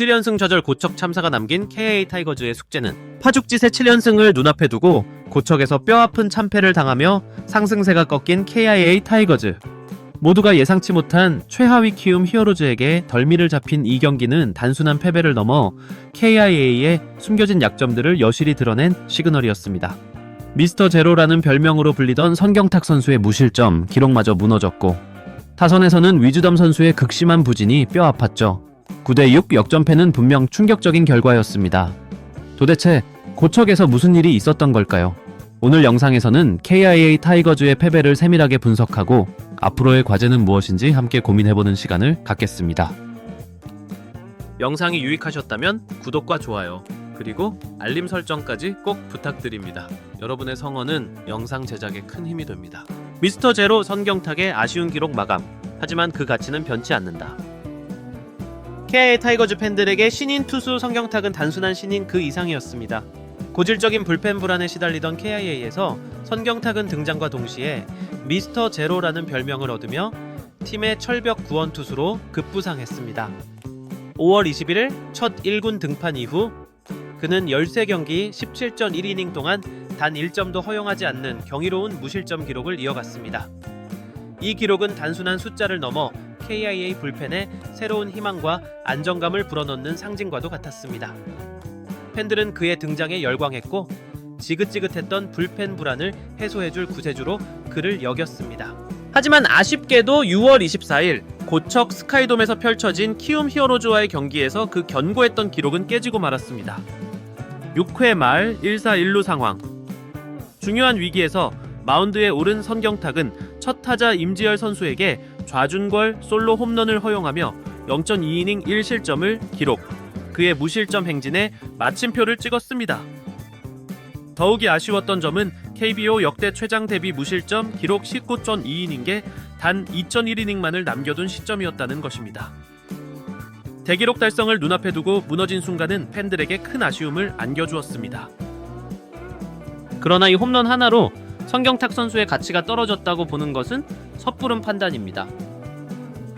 7연승 좌절 고척 참사가 남긴 KA 타이거즈의 숙제는 파죽지세 7연승을 눈앞에 두고 고척에서 뼈아픈 참패를 당하며 상승세가 꺾인 KIA 타이거즈. 모두가 예상치 못한 최하위 키움 히어로즈에게 덜미를 잡힌 이 경기는 단순한 패배를 넘어 KIA의 숨겨진 약점들을 여실히 드러낸 시그널이었습니다. 미스터 제로라는 별명으로 불리던 선경탁 선수의 무실점, 기록마저 무너졌고 타선에서는 위즈덤 선수의 극심한 부진이 뼈아팠죠. 9대6 역전패는 분명 충격적인 결과였습니다. 도대체 고척에서 무슨 일이 있었던 걸까요? 오늘 영상에서는 KIA 타이거즈의 패배를 세밀하게 분석하고 앞으로의 과제는 무엇인지 함께 고민해보는 시간을 갖겠습니다. 영상이 유익하셨다면 구독과 좋아요, 그리고 알림 설정까지 꼭 부탁드립니다. 여러분의 성원은 영상 제작에 큰 힘이 됩니다. 미스터 제로 선경탁의 아쉬운 기록 마감. 하지만 그 가치는 변치 않는다. KIA 타이거즈 팬들에게 신인 투수 선경탁은 단순한 신인 그 이상이었습니다. 고질적인 불펜 불안에 시달리던 KIA에서 선경탁은 등장과 동시에 미스터 제로라는 별명을 얻으며 팀의 철벽 구원 투수로 급부상했습니다. 5월 21일 첫 1군 등판 이후 그는 13경기 17.1이닝 동안 단 1점도 허용하지 않는 경이로운 무실점 기록을 이어갔습니다. 이 기록은 단순한 숫자를 넘어 KIA 불펜에 새로운 희망과 안정감을 불어넣는 상징과도 같았습니다. 팬들은 그의 등장에 열광했고 지긋지긋했던 불펜 불안을 해소해줄 구세주로 그를 여겼습니다. 하지만 아쉽게도 6월 24일 고척 스카이돔에서 펼쳐진 키움 히어로즈와의 경기에서 그 견고했던 기록은 깨지고 말았습니다. 6회 말 1사 1루 상황. 중요한 위기에서 마운드에 오른 선경탁은 첫 타자 임지열 선수에게 좌준걸 솔로 홈런을 허용하며 0.2이닝 1실점을 기록. 그의 무실점 행진에 마침표를 찍었습니다. 더욱이 아쉬웠던 점은 KBO 역대 최장 대비 무실점 기록 19.2이닝에 단 2.1이닝만을 남겨둔 시점이었다는 것입니다. 대기록 달성을 눈앞에 두고 무너진 순간은 팬들에게 큰 아쉬움을 안겨주었습니다. 그러나 이 홈런 하나로 선경탁 선수의 가치가 떨어졌다고 보는 것은 섣부른 판단입니다.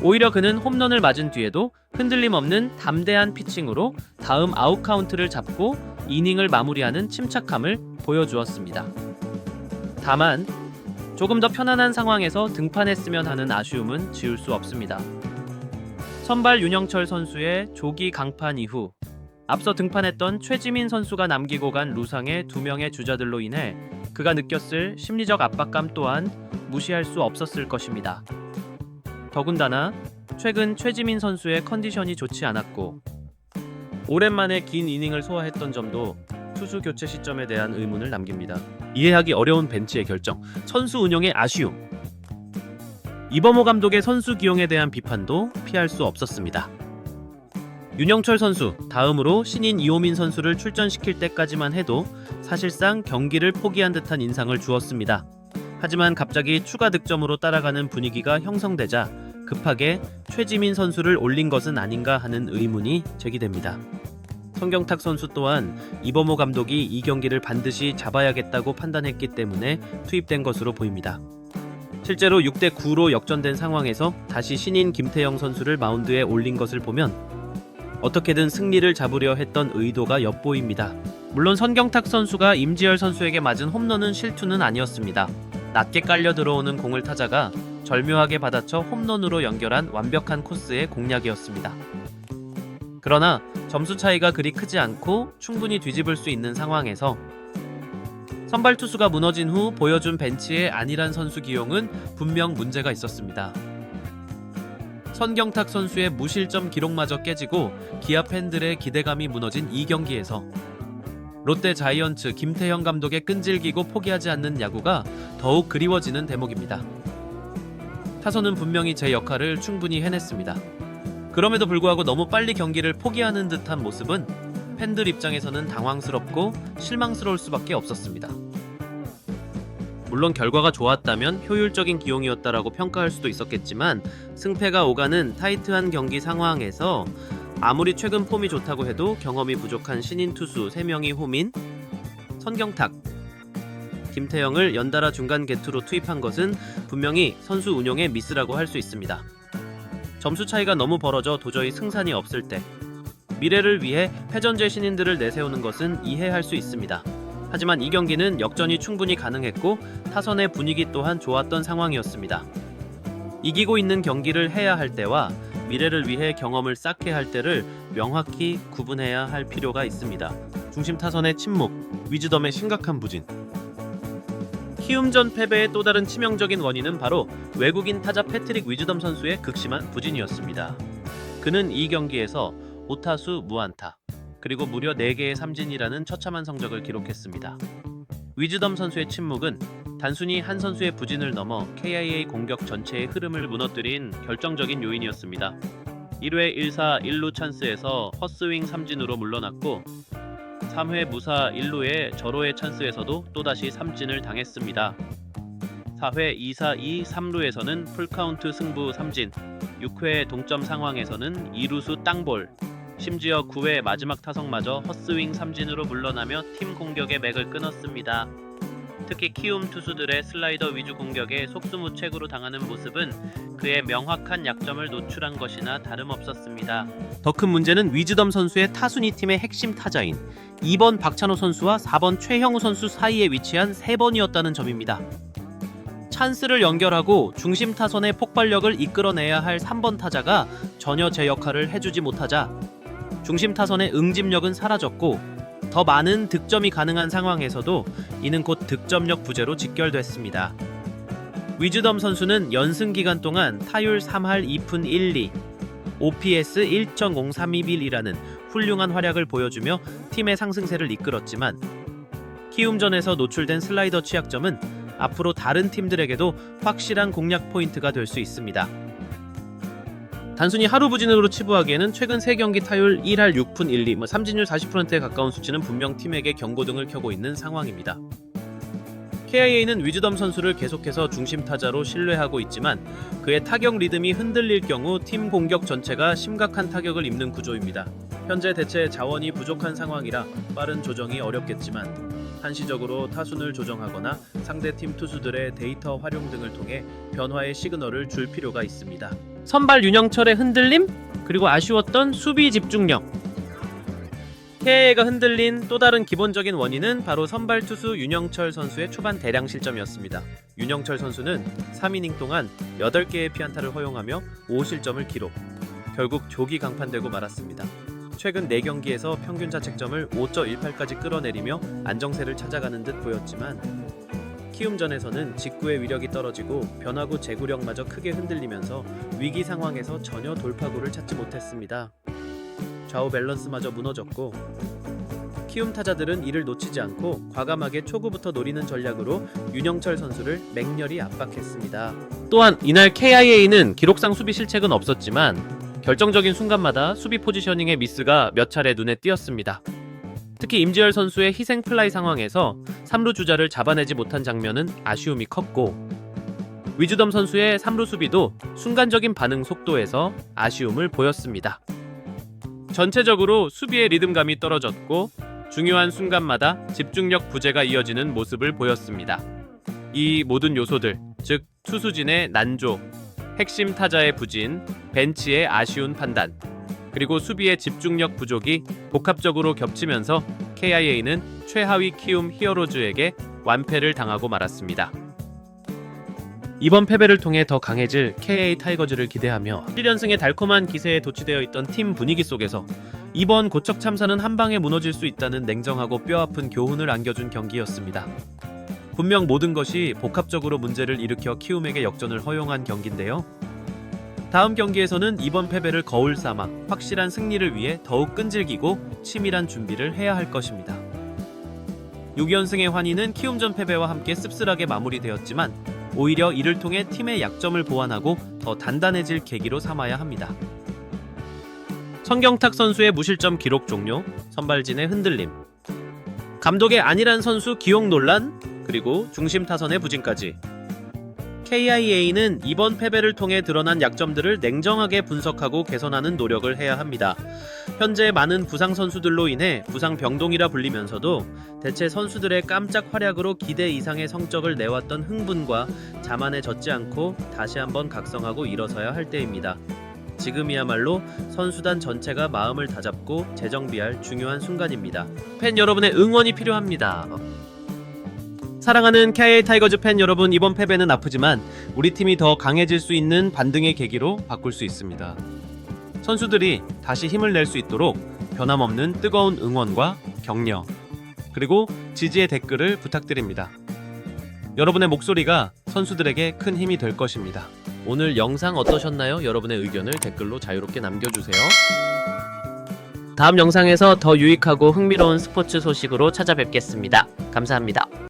오히려 그는 홈런을 맞은 뒤에도 흔들림 없는 담대한 피칭으로 다음 아웃 카운트를 잡고 이닝을 마무리하는 침착함을 보여주었습니다. 다만 조금 더 편안한 상황에서 등판했으면 하는 아쉬움은 지울 수 없습니다. 선발 윤영철 선수의 조기 강판 이후 앞서 등판했던 최지민 선수가 남기고 간 루상의 2명의 주자들로 인해 그가 느꼈을 심리적 압박감 또한 무시할 수 없었을 것입니다. 더군다나 최근 최지민 선수의 컨디션이 좋지 않았고 오랜만에 긴 이닝을 소화했던 점도 투수 교체 시점에 대한 의문을 남깁니다. 이해하기 어려운 벤치의 결정, 선수 운영의 아쉬움. 이범호 감독의 선수 기용에 대한 비판도 피할 수 없었습니다. 윤영철 선수, 다음으로 신인 이호민 선수를 출전시킬 때까지만 해도 사실상 경기를 포기한 듯한 인상을 주었습니다. 하지만 갑자기 추가 득점으로 따라가는 분위기가 형성되자 급하게 최지민 선수를 올린 것은 아닌가 하는 의문이 제기됩니다. 선경탁 선수 또한 이범호 감독이 이 경기를 반드시 잡아야겠다고 판단했기 때문에 투입된 것으로 보입니다. 실제로 6대9로 역전된 상황에서 다시 신인 김태형 선수를 마운드에 올린 것을 보면 어떻게든 승리를 잡으려 했던 의도가 엿보입니다. 물론 선경탁 선수가 임지열 선수에게 맞은 홈런은 실투는 아니었습니다. 낮게 깔려 들어오는 공을 타자가 절묘하게 받아쳐 홈런으로 연결한 완벽한 코스의 공략이었습니다. 그러나 점수 차이가 그리 크지 않고 충분히 뒤집을 수 있는 상황에서 선발 투수가 무너진 후 보여준 벤치의 안일한 선수 기용은 분명 문제가 있었습니다. 선경탁 선수의 무실점 기록마저 깨지고 기아 팬들의 기대감이 무너진 이 경기에서 롯데 자이언츠 김태형 감독의 끈질기고 포기하지 않는 야구가 더욱 그리워지는 대목입니다. 타선은 분명히 제 역할을 충분히 해냈습니다. 그럼에도 불구하고 너무 빨리 경기를 포기하는 듯한 모습은 팬들 입장에서는 당황스럽고 실망스러울 수밖에 없었습니다. 물론 결과가 좋았다면 효율적인 기용이었다라고 평가할 수도 있었겠지만 승패가 오가는 타이트한 경기 상황에서 아무리 최근 폼이 좋다고 해도 경험이 부족한 신인 투수 3명이 호민, 선경탁, 김태형을 연달아 중간 개투로 투입한 것은 분명히 선수 운용의 미스라고 할 수 있습니다. 점수 차이가 너무 벌어져 도저히 승산이 없을 때 미래를 위해 패전제 신인들을 내세우는 것은 이해할 수 있습니다. 하지만 이 경기는 역전이 충분히 가능했고 타선의 분위기 또한 좋았던 상황이었습니다. 이기고 있는 경기를 해야 할 때와 미래를 위해 경험을 쌓게 할 때를 명확히 구분해야 할 필요가 있습니다. 중심 타선의 침묵, 위즈덤의 심각한 부진. 키움전 패배의 또 다른 치명적인 원인은 바로 외국인 타자 패트릭 위즈덤 선수의 극심한 부진이었습니다. 그는 이 경기에서 5타수 무안타, 그리고 무려 4개의 삼진이라는 처참한 성적을 기록했습니다. 위즈덤 선수의 침묵은 단순히 한 선수의 부진을 넘어 KIA 공격 전체의 흐름을 무너뜨린 결정적인 요인이었습니다. 1회 1사 1루 찬스에서 헛스윙 삼진으로 물러났고 3회 무사 1루의 절호의 찬스에서도 또다시 삼진을 당했습니다. 4회 2사 2 3루에서는 풀카운트 승부 삼진, 6회 동점 상황에서는 2루수 땅볼, 심지어 9회 마지막 타석마저 헛스윙 삼진으로 물러나며 팀 공격의 맥을 끊었습니다. 특히 키움 투수들의 슬라이더 위주 공격에 속수무책으로 당하는 모습은 그의 명확한 약점을 노출한 것이나 다름없었습니다. 더 큰 문제는 위즈덤 선수의 타순이 팀의 핵심 타자인 2번 박찬호 선수와 4번 최형우 선수 사이에 위치한 3번이었다는 점입니다. 찬스를 연결하고 중심 타선의 폭발력을 이끌어내야 할 3번 타자가 전혀 제 역할을 해주지 못하자 중심 타선의 응집력은 사라졌고 더 많은 득점이 가능한 상황에서도 이는 곧 득점력 부재로 직결됐습니다. 위즈덤 선수는 연승 기간 동안 타율 3할 2푼 1리, OPS 1.0321이라는 훌륭한 활약을 보여주며 팀의 상승세를 이끌었지만 키움전에서 노출된 슬라이더 취약점은 앞으로 다른 팀들에게도 확실한 공략 포인트가 될 수 있습니다. 단순히 하루 부진으로 치부하기에는 최근 3경기 타율 1할 6푼 1리, 삼진율 40%에 가까운 수치는 분명 팀에게 경고등을 켜고 있는 상황입니다. KIA는 위즈덤 선수를 계속해서 중심 타자로 신뢰하고 있지만 그의 타격 리듬이 흔들릴 경우 팀 공격 전체가 심각한 타격을 입는 구조입니다. 현재 대체 자원이 부족한 상황이라 빠른 조정이 어렵겠지만 한시적으로 타순을 조정하거나 상대팀 투수들의 데이터 활용 등을 통해 변화의 시그널을 줄 필요가 있습니다. 선발 윤영철의 흔들림, 그리고 아쉬웠던 수비 집중력. KIA가 흔들린 또 다른 기본적인 원인은 바로 선발 투수 윤영철 선수의 초반 대량 실점이었습니다. 윤영철 선수는 3이닝 동안 8개의 피안타를 허용하며 5실점을 기록. 결국 조기 강판되고 말았습니다. 최근 4경기에서 평균 자책점을 5.18까지 끌어내리며 안정세를 찾아가는 듯 보였지만 키움전에서는 직구의 위력이 떨어지고 변화구 제구력마저 크게 흔들리면서 위기 상황에서 전혀 돌파구를 찾지 못했습니다. 좌우 밸런스마저 무너졌고 키움 타자들은 이를 놓치지 않고 과감하게 초구부터 노리는 전략으로 윤영철 선수를 맹렬히 압박했습니다. 또한 이날 KIA는 기록상 수비 실책은 없었지만 결정적인 순간마다 수비 포지셔닝의 미스가 몇 차례 눈에 띄었습니다. 특히 임지열 선수의 희생 플라이 상황에서 3루 주자를 잡아내지 못한 장면은 아쉬움이 컸고 위즈덤 선수의 3루 수비도 순간적인 반응 속도에서 아쉬움을 보였습니다. 전체적으로 수비의 리듬감이 떨어졌고 중요한 순간마다 집중력 부재가 이어지는 모습을 보였습니다. 이 모든 요소들, 즉 투수진의 난조, 핵심 타자의 부진, 벤치의 아쉬운 판단, 그리고 수비의 집중력 부족이 복합적으로 겹치면서 KIA는 최하위 키움 히어로즈에게 완패를 당하고 말았습니다. 이번 패배를 통해 더 강해질 KIA 타이거즈를 기대하며 1연승의 달콤한 기세에 도취되어 있던 팀 분위기 속에서 이번 고척 참사는 한 방에 무너질 수 있다는 냉정하고 뼈아픈 교훈을 안겨준 경기였습니다. 분명 모든 것이 복합적으로 문제를 일으켜 키움에게 역전을 허용한 경기인데요. 다음 경기에서는 이번 패배를 거울 삼아 확실한 승리를 위해 더욱 끈질기고 치밀한 준비를 해야 할 것입니다. 6연승의 환희는 키움전 패배와 함께 씁쓸하게 마무리되었지만 오히려 이를 통해 팀의 약점을 보완하고 더 단단해질 계기로 삼아야 합니다. 성경탁 선수의 무실점 기록 종료, 선발진의 흔들림, 감독의 안일한 선수 기용 논란, 그리고 중심 타선의 부진까지 KIA는 이번 패배를 통해 드러난 약점들을 냉정하게 분석하고 개선하는 노력을 해야 합니다. 현재 많은 부상 선수들로 인해 부상 병동이라 불리면서도 대체 선수들의 깜짝 활약으로 기대 이상의 성적을 내왔던 흥분과 자만에 젖지 않고 다시 한번 각성하고 일어서야 할 때입니다. 지금이야말로 선수단 전체가 마음을 다잡고 재정비할 중요한 순간입니다. 팬 여러분의 응원이 필요합니다. 사랑하는 KA 타이거즈 팬 여러분, 이번 패배는 아프지만 우리 팀이 더 강해질 수 있는 반등의 계기로 바꿀 수 있습니다. 선수들이 다시 힘을 낼 수 있도록 변함없는 뜨거운 응원과 격려, 그리고 지지의 댓글을 부탁드립니다. 여러분의 목소리가 선수들에게 큰 힘이 될 것입니다. 오늘 영상 어떠셨나요? 여러분의 의견을 댓글로 자유롭게 남겨주세요. 다음 영상에서 더 유익하고 흥미로운 스포츠 소식으로 찾아뵙겠습니다. 감사합니다.